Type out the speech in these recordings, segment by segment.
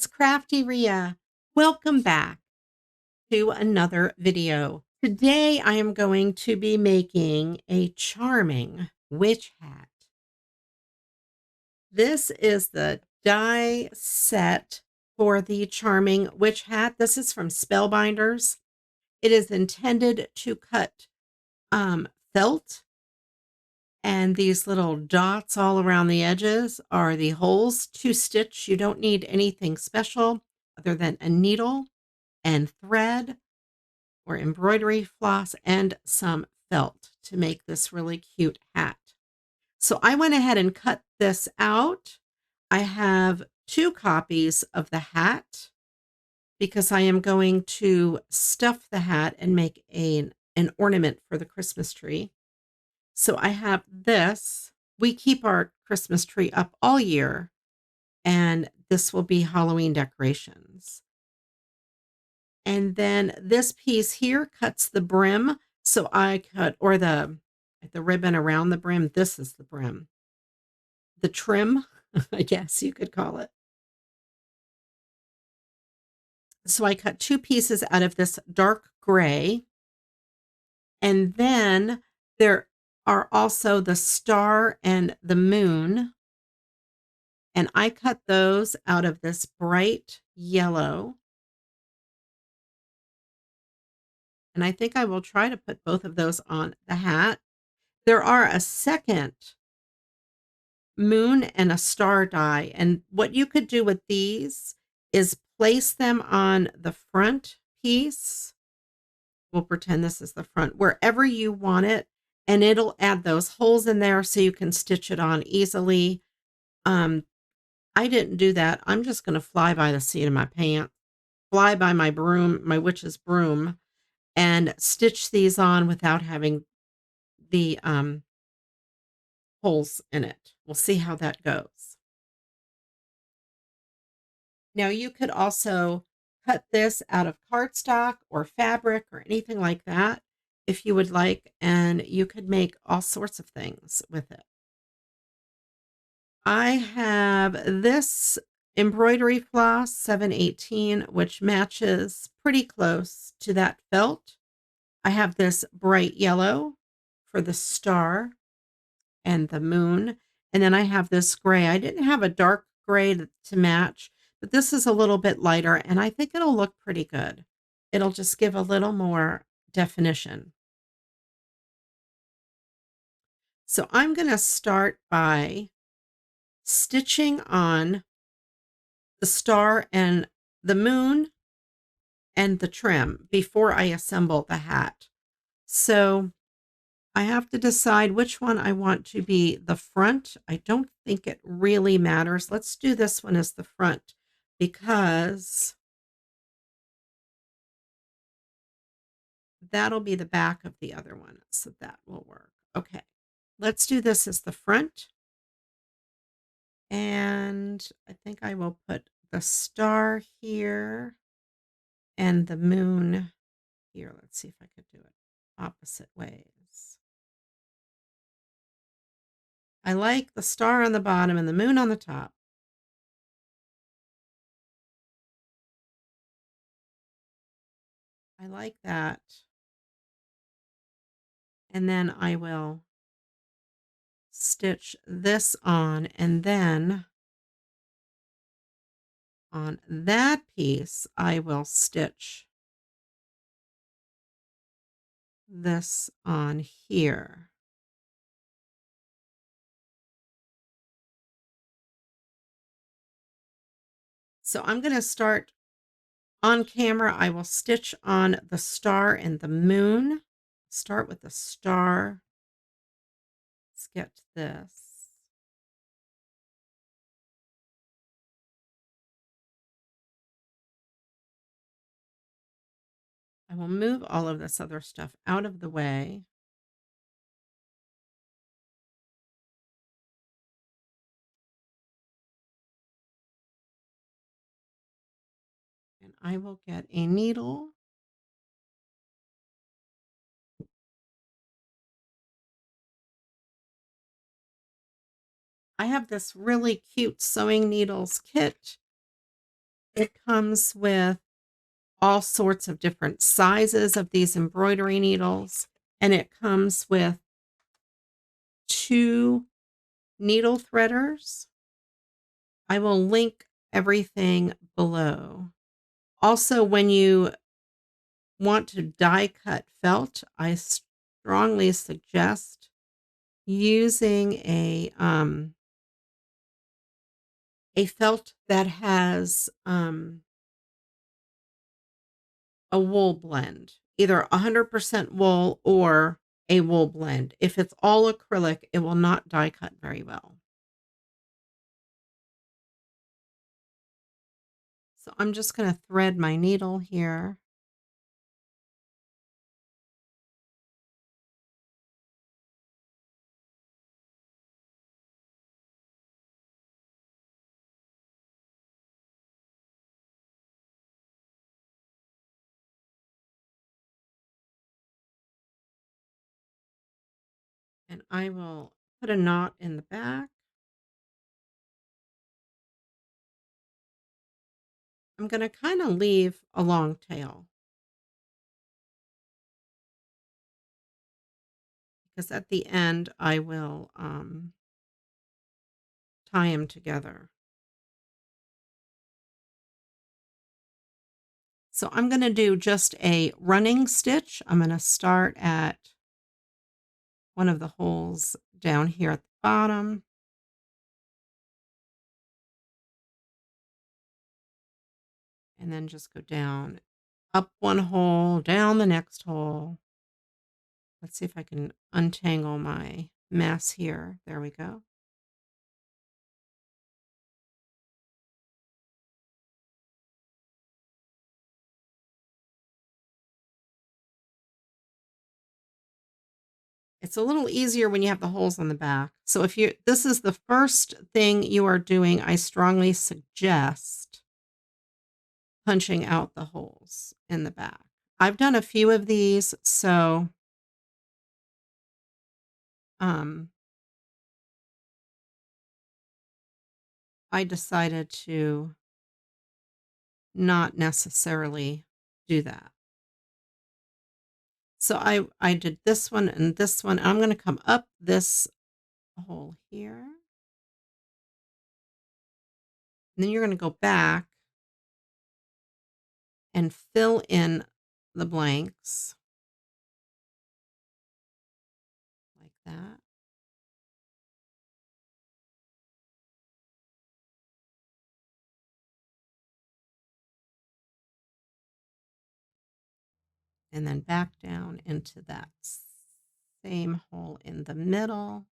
it's CraftyRia. Welcome back to another video. Today I am going to be making a charming witch hat. This is the die set for the charming witch hat. This is from Spellbinders. It is intended to cut felt, and these little dots all around the edges are the holes to stitch. You don't need anything special other than a needle and thread or embroidery floss and some felt to make this really cute hat. So I went ahead and cut this out. I have 2 copies of the hat because I am going to stuff the hat and make an ornament for the Christmas tree. So I have this. We keep our Christmas tree up all year, and this will be Halloween decorations. And then this piece here cuts the brim. So I cut, or the ribbon around the brim. This is the brim. The trim, I guess you could call it. So I cut 2 pieces out of this dark gray. And then there are also the star and the moon. And I cut those out of this bright yellow. And I think I will try to put both of those on the hat. There are a second moon and a star die. And what you could do with these is place them on the front piece. We'll pretend this is the front, wherever you want it. And it'll add those holes in there so you can stitch it on easily. I didn't do that. I'm just going to fly by the seat of my pants, fly by my broom, my witch's broom, and stitch these on without having the holes in it. We'll see how that goes. Now you could also cut this out of cardstock or fabric or anything like that if you would like, and you could make all sorts of things with it. I have this embroidery floss 718, which matches pretty close to that felt. I have this bright yellow for the star and the moon. And then I have this gray. I didn't have a dark gray to match, but this is a little bit lighter, and I think it'll look pretty good. It'll just give a little more definition. So I'm going to start by stitching on the star and the moon and the trim before I assemble the hat. So I have to decide which one I want to be the front. I don't think it really matters. Let's do this one as the front because that'll be the back of the other one. So that will work. Okay, let's do this as the front. And I think I will put the star here and the moon here. Let's see if I could do it opposite ways. I like the star on the bottom and the moon on the top. I like that. And then I will stitch this on, and then on that piece, I will stitch this on here. So I'm going to start on camera. I will stitch on the star and the moon. Start with the star. Let's get this. I will move all of this other stuff out of the way. And I will get a needle. I have this really cute sewing needles kit It comes with all sorts of different sizes of these embroidery needles, and it comes with 2 needle threaders. I will link everything below. Also, when you want to die cut felt, I strongly suggest using a felt that has a wool blend, either 100% wool or a wool blend. If it's all acrylic, it will not die cut very well. So I'm just going to thread my needle here. And I will put a knot in the back. I'm going to kind of leave a long tail because at the end I will tie them together. So I'm going to do just a running stitch. I'm going to start at one of the holes down here at the bottom. And then just go down, up one hole, down the next hole. Let's see if I can untangle my mess here. There we go. It's a little easier when you have the holes on the back. So if this is the first thing you are doing, I strongly suggest punching out the holes in the back. I've done a few of these, so I decided to not necessarily do that. So I did this one and this one. I'm going to come up this hole here. And then you're going to go back and fill in the blanks like that. And then back down into that same hole in the middle.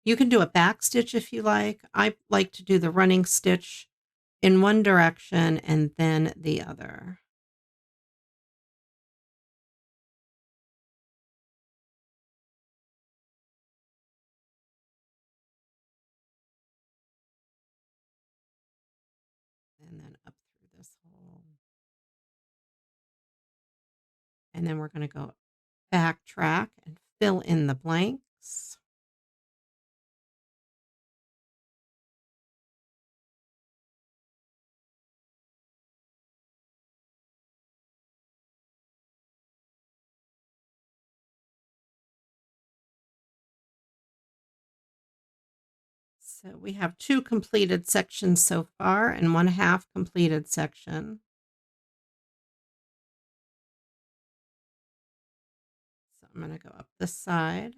You can do a back stitch if you like. I like to do the running stitch in one direction and then the other. And then up through this hole. And then we're going to go backtrack and fill in the blanks. So we have 2 completed sections so far and 1 half completed section. So I'm going to go up this side.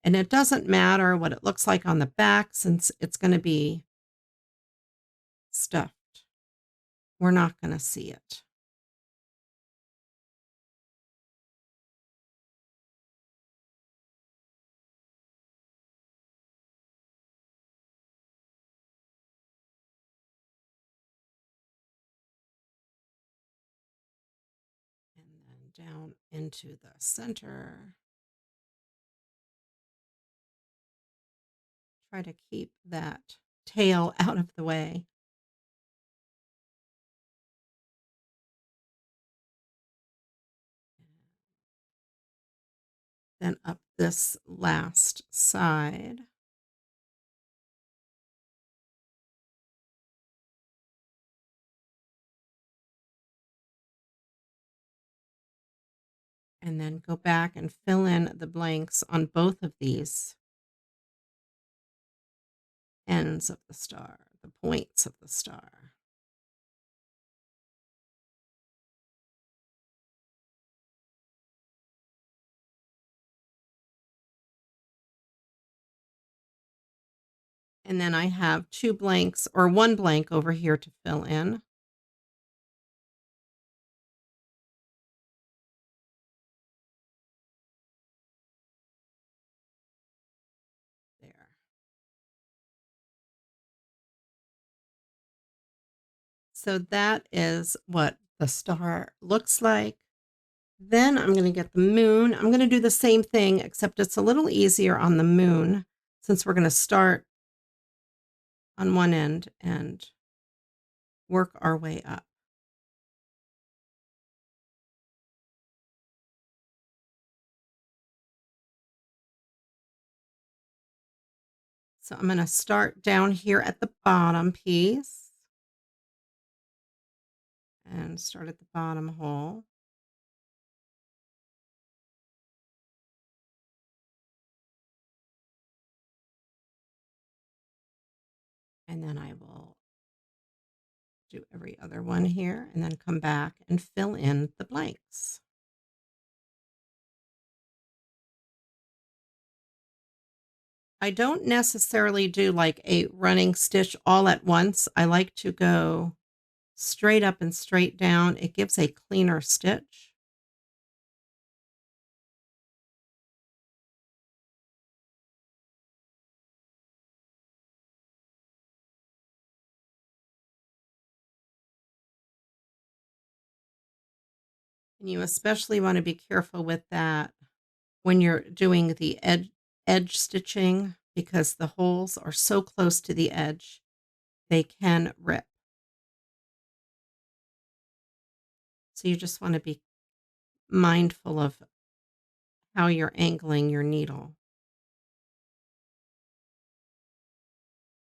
And it doesn't matter what it looks like on the back since it's going to be stuffed. We're not going to see it. And then down into the center. Try to keep that tail out of the way. Then up this last side. And then go back and fill in the blanks on both of these ends of the star, the points of the star. And then I have 2 blanks or 1 blank over here to fill in. There. So that is what the star looks like. Then I'm going to get the moon. I'm going to do the same thing, except it's a little easier on the moon since we're going to start on one end and work our way up. So I'm going to start down here at the bottom piece and start at the bottom hole. And then I will do every other one here and then come back and fill in the blanks. I don't necessarily do like a running stitch all at once. I like to go straight up and straight down. It gives a cleaner stitch. And you especially want to be careful with that when you're doing the edge stitching because the holes are so close to the edge, they can rip. So you just want to be mindful of how you're angling your needle.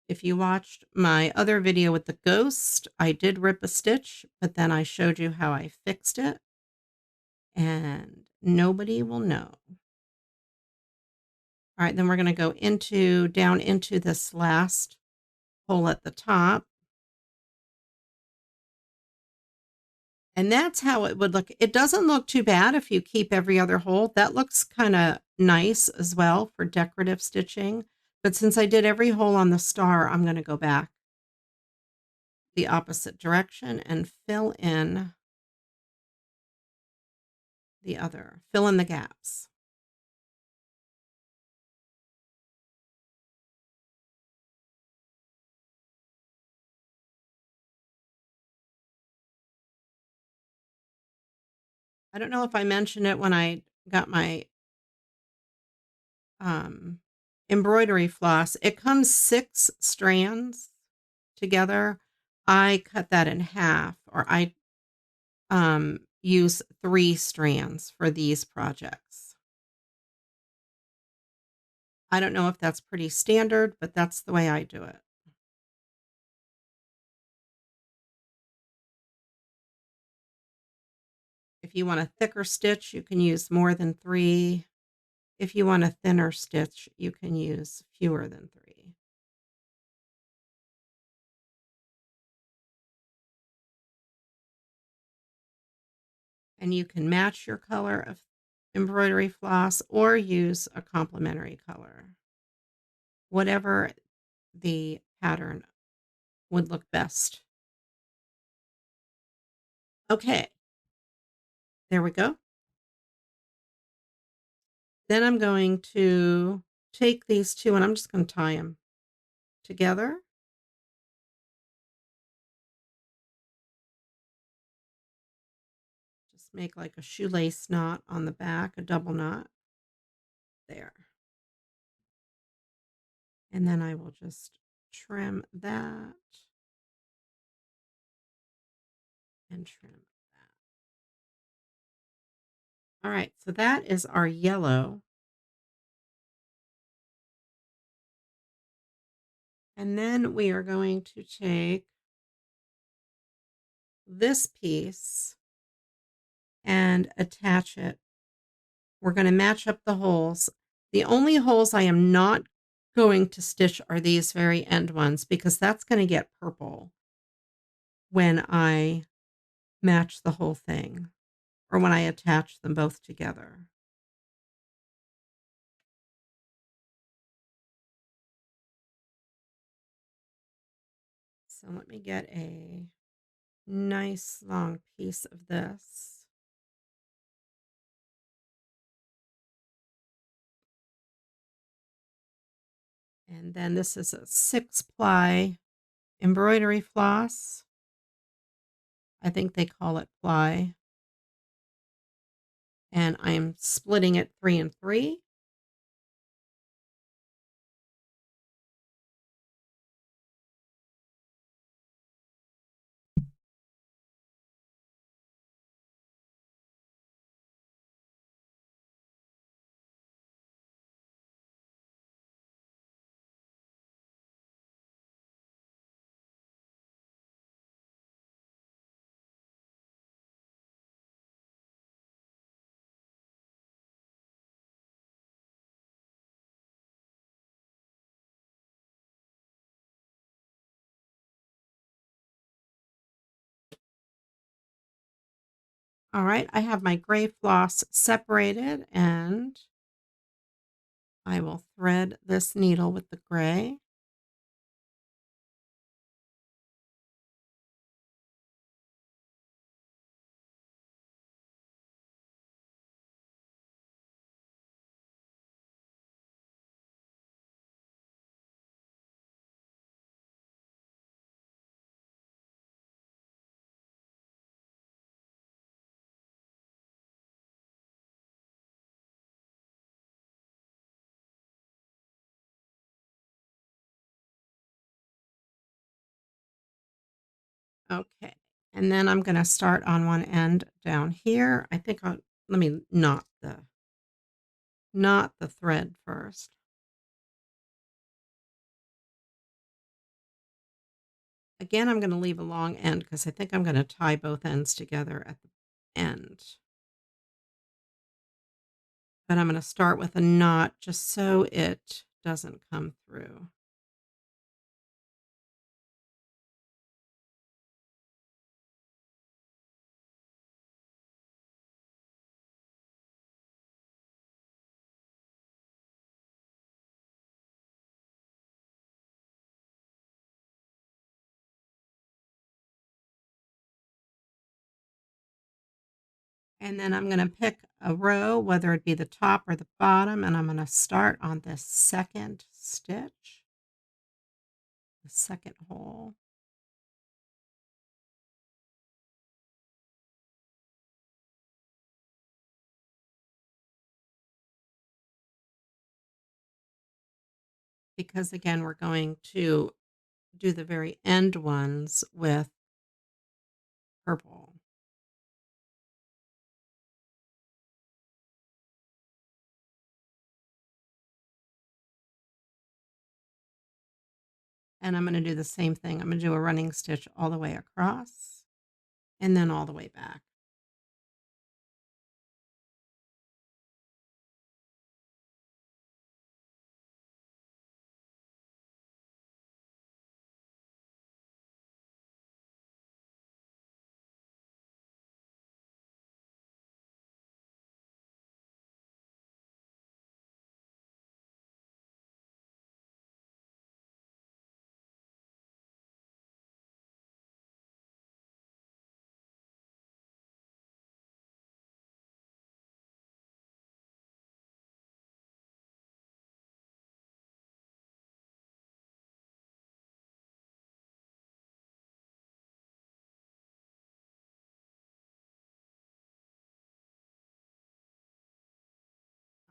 If you watched my other video with the ghost, I did rip a stitch, but then I showed you how I fixed it, and nobody will know. All right, then we're going to go down into this last hole at the top. And that's how it would look. It doesn't look too bad if you keep every other hole. That looks kind of nice as well for decorative stitching. But since I did every hole on the star, I'm going to go back the opposite direction and fill in fill in the gaps. I don't know if I mentioned it when I got my embroidery floss. It comes 6 strands together. I cut that in half, or I use 3 strands for these projects. I don't know if that's pretty standard, but that's the way I do it. If you want a thicker stitch, you can use more than 3. If you want a thinner stitch, you can use fewer than 3. And you can match your color of embroidery floss or use a complementary color. Whatever the pattern would look best. Okay, there we go. Then I'm going to take these 2 and I'm just going to tie them together. Just make like a shoelace knot on the back, a double knot. There. And then I will just trim that and trim that. All right, so that is our yellow. And then we are going to take this piece and attach it We're going to match up the holes. The only holes I am not going to stitch are these very end ones because that's going to get purple when I match the whole thing or when I attach them both together. So let me get a nice long piece of this. And then this is a 6-ply embroidery floss. I think they call it ply. And I'm splitting it 3 and 3. All right, I have my gray floss separated and I will thread this needle with the gray. Okay, and then I'm going to start on one end down here. I think let me knot the thread first. Again, I'm going to leave a long end because I think I'm going to tie both ends together at the end. But I'm going to start with a knot just so it doesn't come through. And then I'm going to pick a row, whether it be the top or the bottom, and I'm going to start on this second stitch, the second hole. Because again, we're going to do the very end ones with purple. And I'm going to do the same thing. I'm going to do a running stitch all the way across and then all the way back.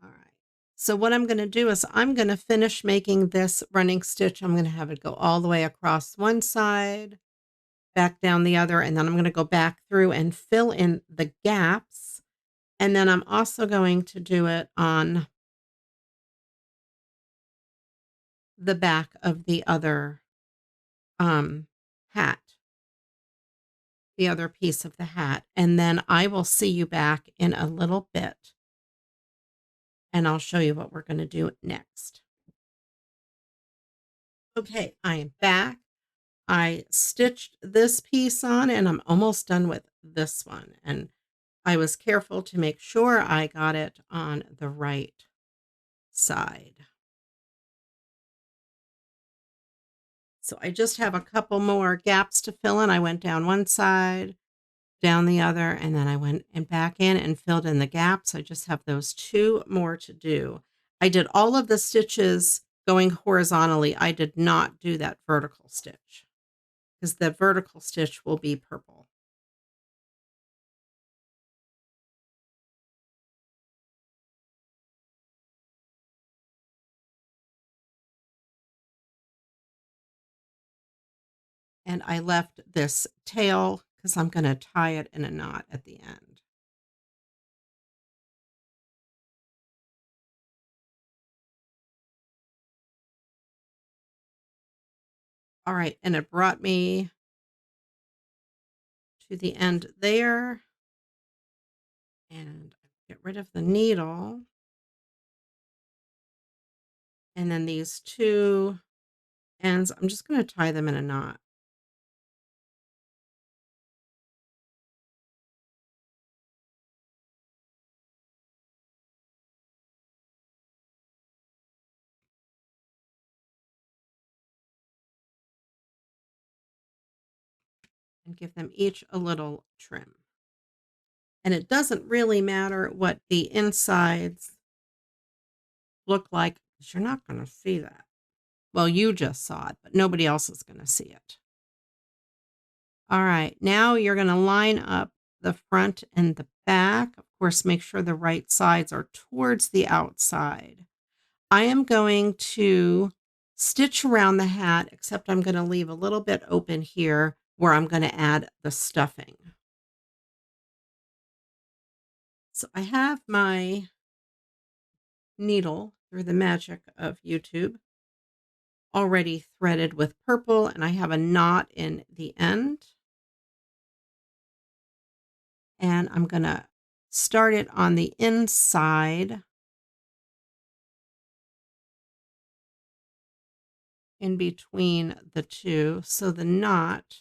All right. So what I'm going to do is I'm going to finish making this running stitch. I'm going to have it go all the way across one side, back down the other, and then I'm going to go back through and fill in the gaps. And then I'm also going to do it on the back of the other hat, the other piece of the hat. And then I will see you back in a little bit and I'll show you what we're going to do next. Okay, I am back. I stitched this piece on and I'm almost done with this one. And I was careful to make sure I got it on the right side. So I just have a couple more gaps to fill in. I went down one side, down the other, and then I went and back in and filled in the gaps. I just have those 2 more to do. I did all of the stitches going horizontally. I did not do that vertical stitch because the vertical stitch will be purple. And I left this tail because I'm going to tie it in a knot at the end. All right, and it brought me to the end there. And get rid of the needle. And then these 2 ends, I'm just going to tie them in a knot. And give them each a little trim. And it doesn't really matter what the insides look like because you're not going to see that. Well, you just saw it, but nobody else is going to see it. All right, now you're going to line up the front and the back. Of course, make sure the right sides are towards the outside. I am going to stitch around the hat, except I'm going to leave a little bit open here where I'm going to add the stuffing. So I have my needle through the magic of YouTube already threaded with purple, and I have a knot in the end. And I'm going to start it on the inside in between the 2, so the knot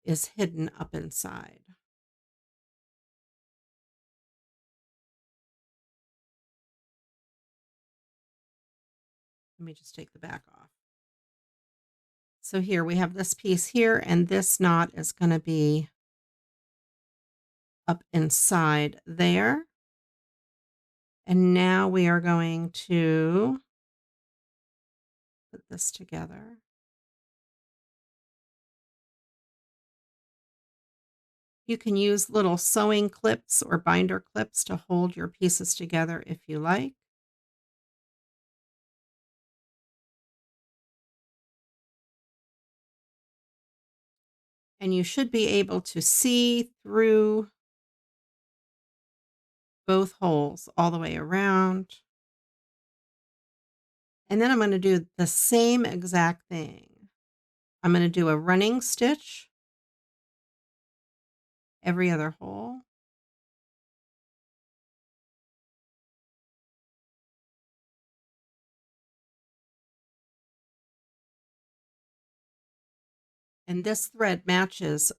is hidden up inside. Let me just take the back off. So here we have this piece here, and this knot is going to be up inside there. And now we are going to put this together. You can use little sewing clips or binder clips to hold your pieces together if you like. And you should be able to see through both holes all the way around. And then I'm going to do the same exact thing. I'm going to do a running stitch every other hole. And this thread matches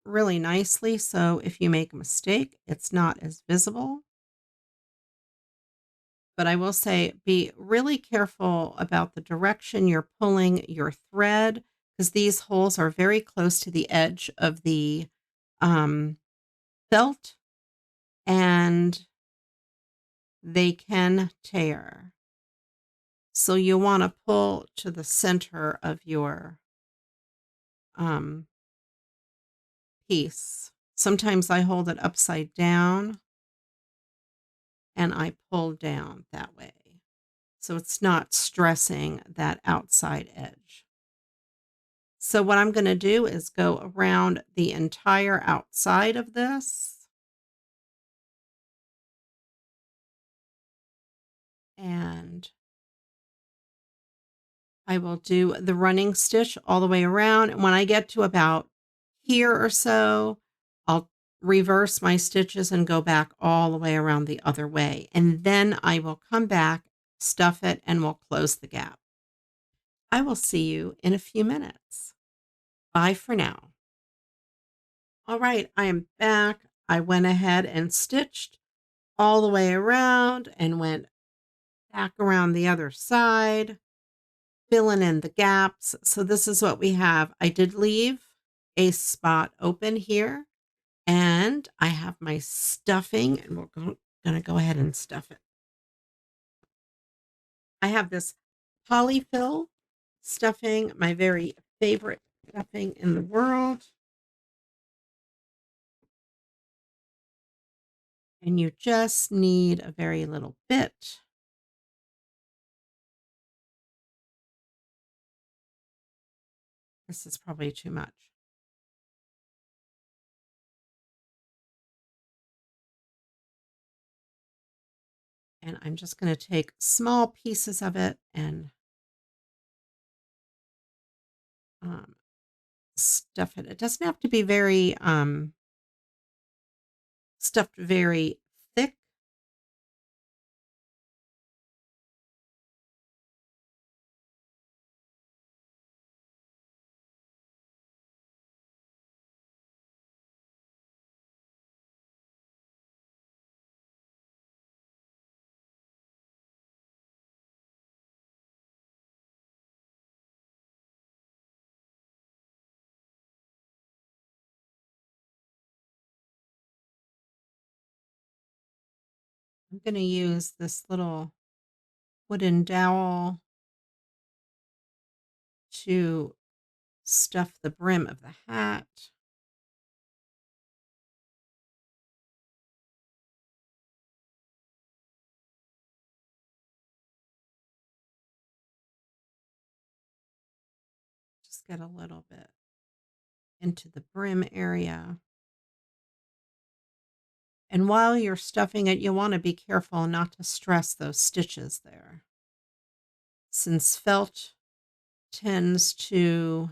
really nicely, so if you make a mistake, it's not as visible. But I will say, be really careful about the direction you're pulling your thread, because these holes are very close to the edge of the felt, and they can tear. So you want to pull to the center of your piece. Sometimes I hold it upside down and I pull down that way. So it's not stressing that outside edge. So what I'm going to do is go around the entire outside of this. And I will do the running stitch all the way around. And when I get to about here or so, I'll reverse my stitches and go back all the way around the other way. And then I will come back, stuff it, and we'll close the gap. I will see you in a few minutes. Bye for now. All right, I am back. I went ahead and stitched all the way around and went back around the other side, filling in the gaps. So this is what we have. I did leave a spot open here, and I have my stuffing, and we're going to go ahead and stuff it. I have this polyfill stuffing, my very favorite stuffing in the world. And you just need a very little bit. This is probably too much. And I'm just going to take small pieces of it and stuff it. It doesn't have to be very stuffed very thick. I'm going to use this little wooden dowel to stuff the brim of the hat. Just get a little bit into the brim area. And while you're stuffing it, you want to be careful not to stress those stitches there, since felt tends to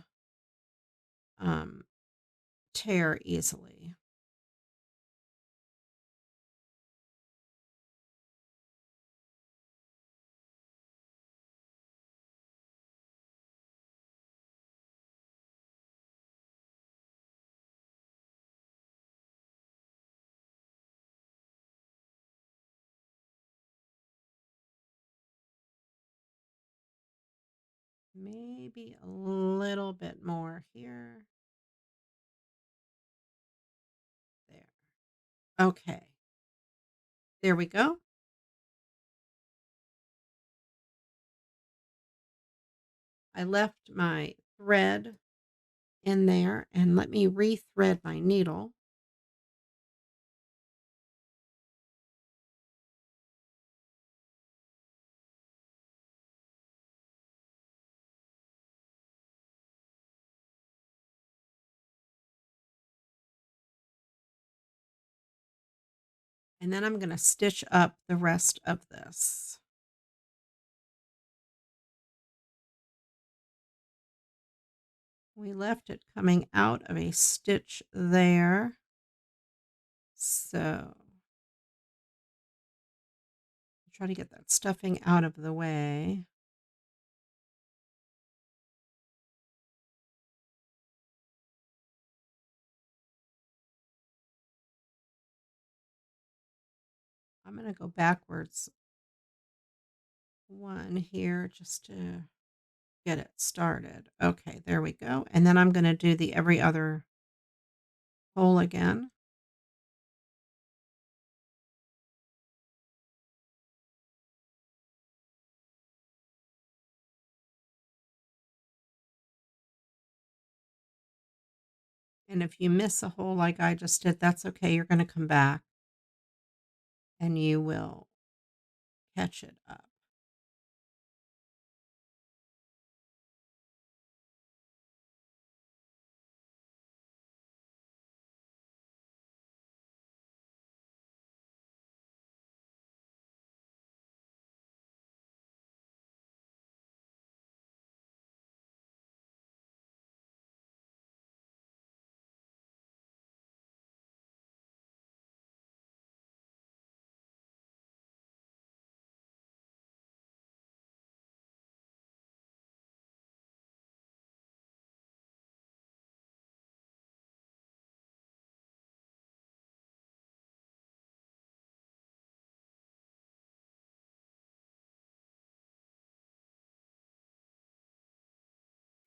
tear easily. Maybe a little bit more here. There. Okay. There we go. I left my thread in there, and let me rethread my needle. And then I'm going to stitch up the rest of this. We left it coming out of a stitch there. So try to get that stuffing out of the way. I'm going to go backwards one here just to get it started. Okay, there we go. And then I'm going to do the every other hole again. And if you miss a hole like I just did, that's okay. You're going to come back and you will catch it up.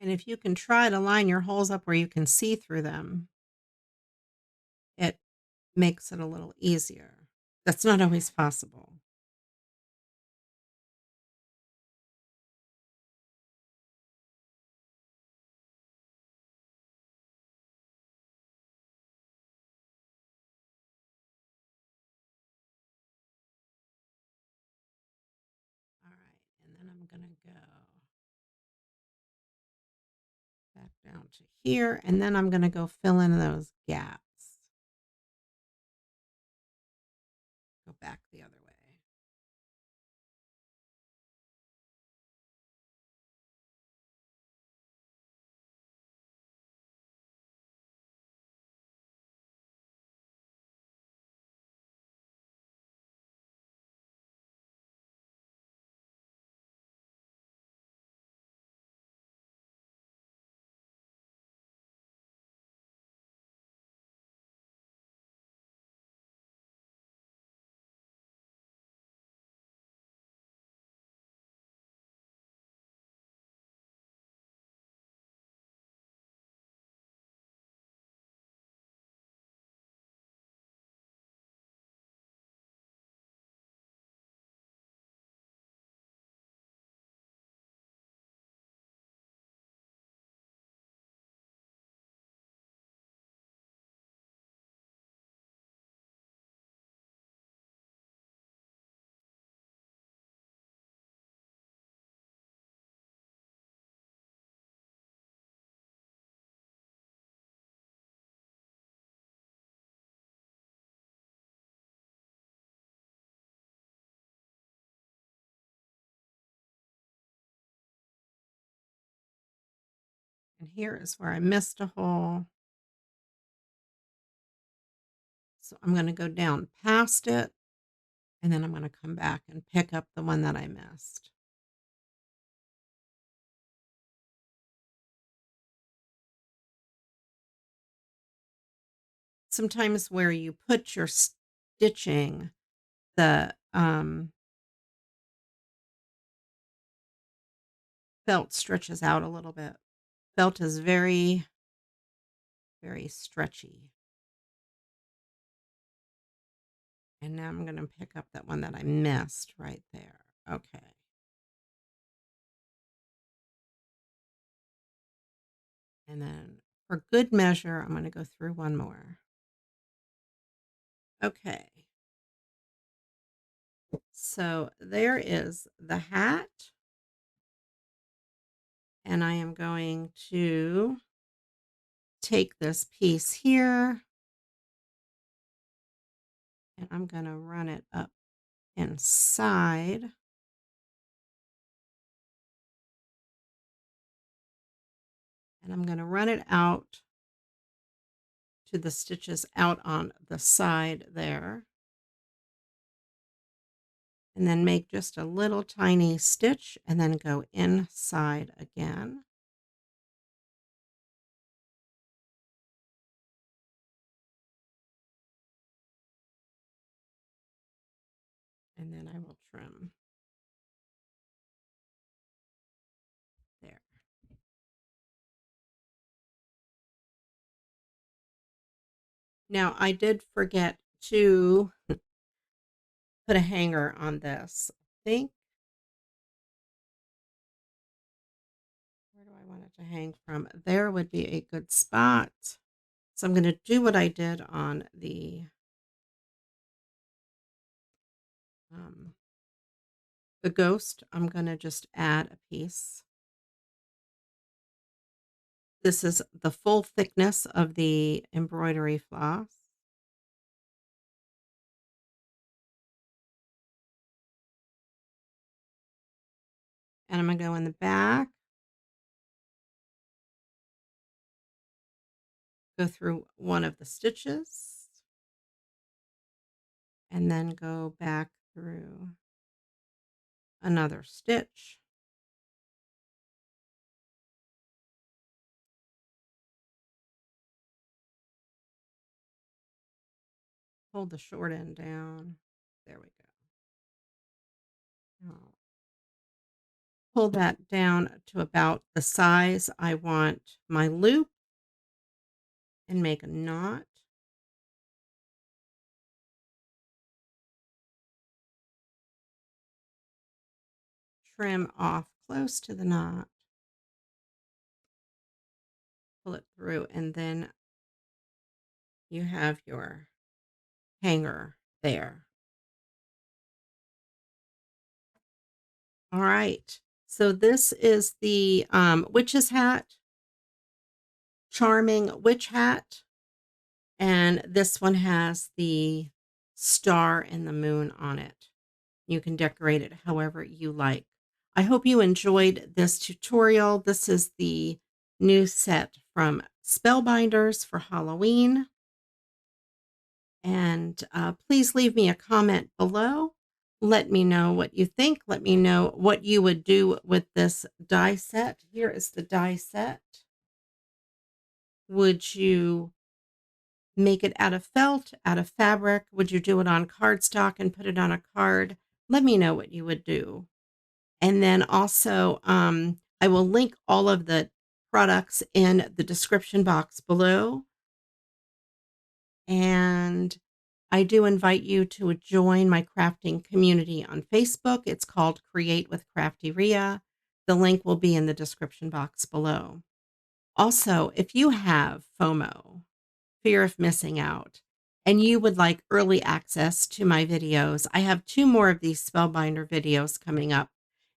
And if you can try to line your holes up where you can see through them, it makes it a little easier. That's not always possible. All right, and then I'm going to go back down to here, and then I'm going to go fill in those gaps. Go back the other way. And here is where I missed a hole. So I'm going to go down past it, and then I'm going to come back and pick up the one that I missed. Sometimes where you put your stitching, the felt stretches out a little bit. Felt is very, very stretchy. And now I'm going to pick up that one that I missed right there. Okay. And then for good measure, I'm going to go through one more. Okay. So there is the hat. And I am going to take this piece here and I'm going to run it up inside. And I'm going to run it out to the stitches out on the side there. And then make just a little tiny stitch and then go inside again. And then I will trim there. Now I did forget to put a hanger on this. I think, where do I want it to hang from? There would be a good spot. So I'm going to do what I did on the ghost. I'm going to just add a piece. This is the full thickness of the embroidery floss. And I'm going to go in the back, go through one of the stitches, and then go back through another stitch. Hold the short end down. There we go. Now pull that down to about the size I want my loop and make a knot. Trim off close to the knot, pull it through, and then you have your hanger there. All right. So this is the witch's hat, charming witch hat. And this one has the star and the moon on it. You can decorate it however you like. I hope you enjoyed this tutorial. This is the new set from Spellbinders for Halloween. And please leave me a comment below. Let me know what you think. Let me know what you would do with this die set. Here is the die set. Would you make it out of felt, out of fabric? Would you do it on cardstock and put it on a card? Let me know what you would do. And then also, I will link all of the products in the description box below. And I do invite you to join my crafting community on Facebook. It's called Create with CraftyRia. The link will be in the description box below. Also, if you have FOMO, fear of missing out, and you would like early access to my videos, I have 2 more of these Spellbinder videos coming up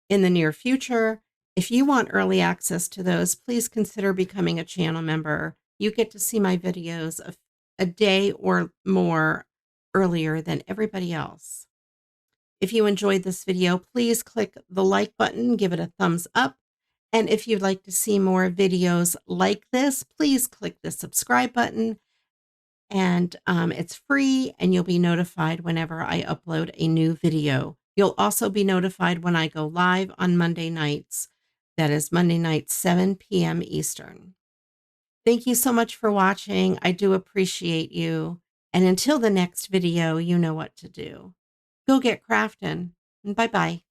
in the near future. If you want early access to those, please consider becoming a channel member. You get to see my videos a day or more earlier than everybody else. If you enjoyed this video, please click the like button, give it a thumbs up. And if you'd like to see more videos like this, please click the subscribe button. And it's free, and you'll be notified whenever I upload a new video. You'll also be notified when I go live on Monday nights. That is Monday nights, 7 p.m. Eastern. Thank you so much for watching. I do appreciate you. And until the next video, you know what to do. Go get crafting. Bye-bye.